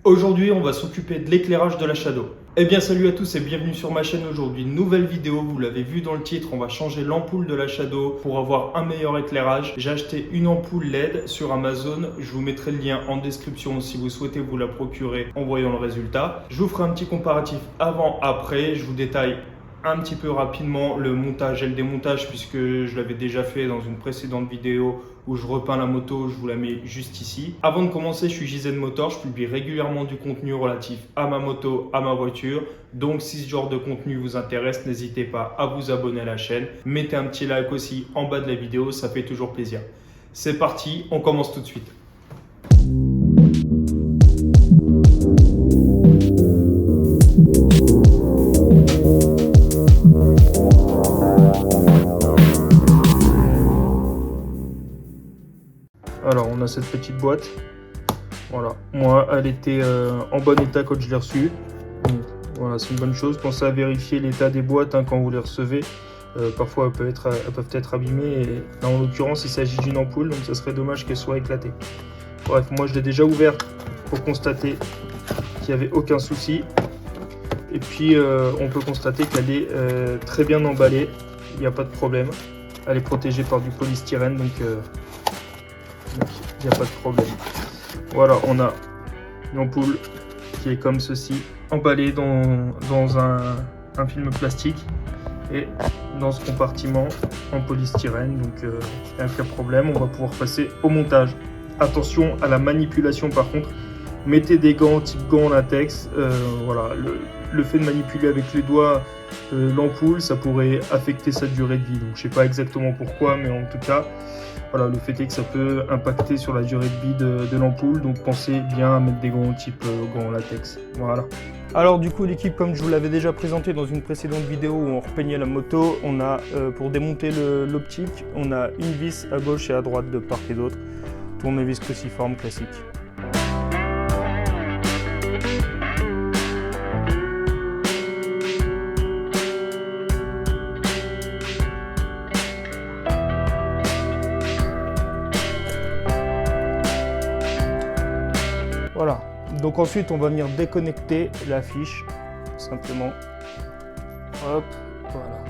Aujourd'hui, on va s'occuper de l'éclairage de la Shadow. Eh bien salut à tous et bienvenue sur ma chaîne aujourd'hui. Nouvelle vidéo, vous l'avez vu dans le titre, on va changer l'ampoule de la Shadow pour avoir un meilleur éclairage. J'ai acheté une ampoule LED sur Amazon, je vous mettrai le lien en description si vous souhaitez vous la procurer en voyant le résultat. Je vous ferai un petit comparatif avant-après, je vous détaille un petit peu rapidement le montage et le démontage puisque je l'avais déjà fait dans une précédente vidéo où je repeins la moto, je vous la mets juste ici. Avant de commencer, je suis JZ Motor, je publie régulièrement du contenu relatif à ma moto, à ma voiture. Donc si ce genre de contenu vous intéresse, n'hésitez pas à vous abonner à la chaîne. Mettez un petit like aussi en bas de la vidéo, ça fait toujours plaisir. C'est parti, on commence tout de suite. Alors on a cette petite boîte, voilà, moi elle était en bon état quand je l'ai reçue, donc voilà, c'est une bonne chose. Pensez à vérifier l'état des boîtes quand vous les recevez, parfois elles peuvent être abîmées, et là, en l'occurrence il s'agit d'une ampoule, donc ça serait dommage qu'elle soit éclatée. Bref, moi je l'ai déjà ouverte pour constater qu'il n'y avait aucun souci, et puis on peut constater qu'elle est très bien emballée, il n'y a pas de problème, elle est protégée par du polystyrène, donc il n'y a pas de problème. Voilà, on a l'ampoule qui est comme ceci, emballée dans un film plastique et dans ce compartiment en polystyrène. Donc il n'y a aucun problème, on va pouvoir passer au montage. Attention à la manipulation par contre, mettez des gants type gants en latex. Voilà, le fait de manipuler avec les doigts l'ampoule, ça pourrait affecter sa durée de vie. Donc je sais pas exactement pourquoi, mais en tout cas, voilà, le fait est que ça peut impacter sur la durée de vie de l'ampoule, donc pensez bien à mettre des gants type gants en latex. Voilà. Alors du coup l'équipe, comme je vous l'avais déjà présenté dans une précédente vidéo où on repeignait la moto, on a pour démonter l'optique, on a une vis à gauche et à droite de part et d'autre, tournevis cruciforme classique. Voilà, donc ensuite on va venir déconnecter la fiche, simplement. Hop, voilà.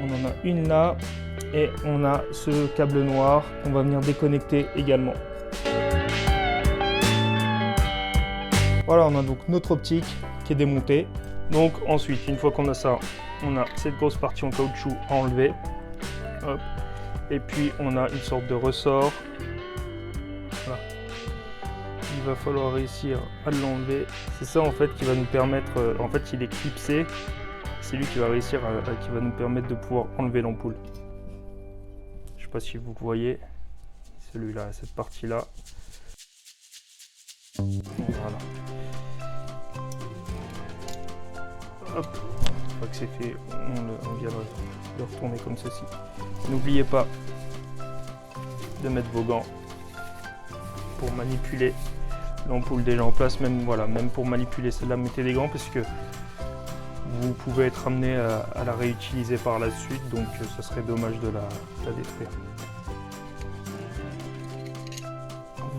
On en a une là, et on a ce câble noir qu'on va venir déconnecter également. Voilà, on a donc notre optique qui est démontée. Donc ensuite, une fois qu'on a ça, on a cette grosse partie en caoutchouc à enlever. Hop. Et puis on a une sorte de ressort. Voilà. Il va falloir réussir à l'enlever. C'est ça en fait qui va nous permettre, en fait il est clipsé, c'est lui qui va réussir qui va nous permettre de pouvoir enlever l'ampoule. Je sais pas si vous voyez, celui-là, cette partie-là. Voilà. Hop, une fois que c'est fait, on vient le retourner comme ceci. N'oubliez pas de mettre vos gants pour manipuler l'ampoule déjà en place, même pour manipuler celle-là, mettez des gants parce que vous pouvez être amené à la réutiliser par la suite, donc ça serait dommage de la détruire.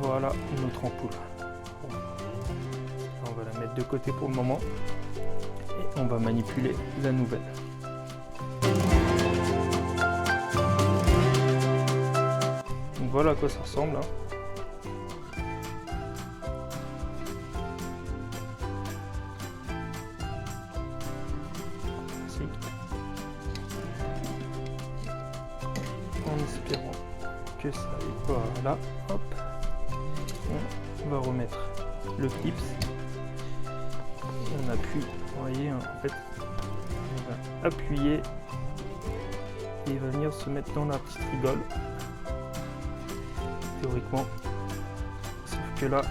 Voilà notre ampoule. On va la mettre de côté pour le moment et on va manipuler la nouvelle. Donc voilà à quoi ça ressemble. En espérant que ça aille. Voilà, hop, on va remettre le clips, on appuie, vous voyez en fait, on va appuyer et il va venir se mettre dans la petite rigole, théoriquement, sauf que là,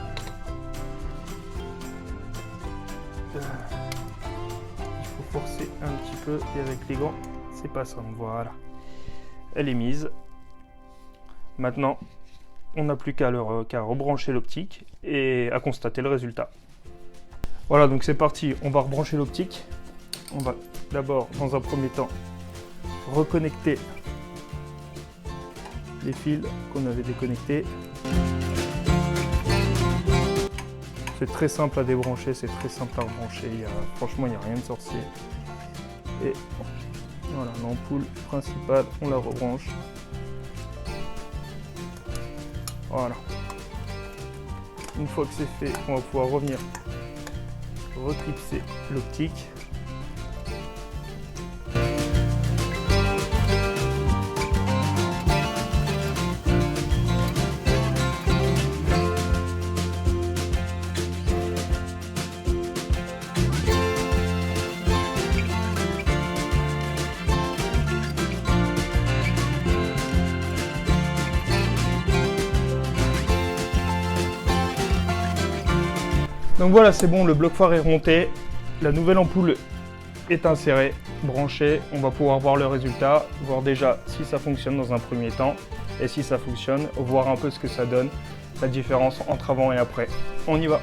il faut forcer un petit peu et avec les gants, c'est pas ça, voilà. Elle est mise. Maintenant, on n'a plus qu'à rebrancher l'optique et à constater le résultat. Voilà, donc c'est parti, on va rebrancher l'optique. On va d'abord, dans un premier temps, reconnecter les fils qu'on avait déconnectés. C'est très simple à débrancher, c'est très simple à rebrancher. Franchement, il n'y a rien de sorcier. Et voilà, l'ampoule principale, on la rebranche. Voilà. Une fois que c'est fait, on va pouvoir revenir reclipser l'optique. Donc voilà, c'est bon, le bloc phare est remonté, la nouvelle ampoule est insérée, branchée. On va pouvoir voir le résultat, voir déjà si ça fonctionne dans un premier temps, et si ça fonctionne, voir un peu ce que ça donne, la différence entre avant et après. On y va!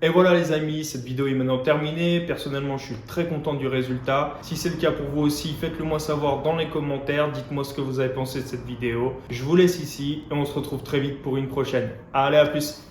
Et voilà les amis, cette vidéo est maintenant terminée. Personnellement, je suis très content du résultat. Si c'est le cas pour vous aussi, faites-le moi savoir dans les commentaires. Dites-moi ce que vous avez pensé de cette vidéo. Je vous laisse ici et on se retrouve très vite pour une prochaine. Allez, à plus!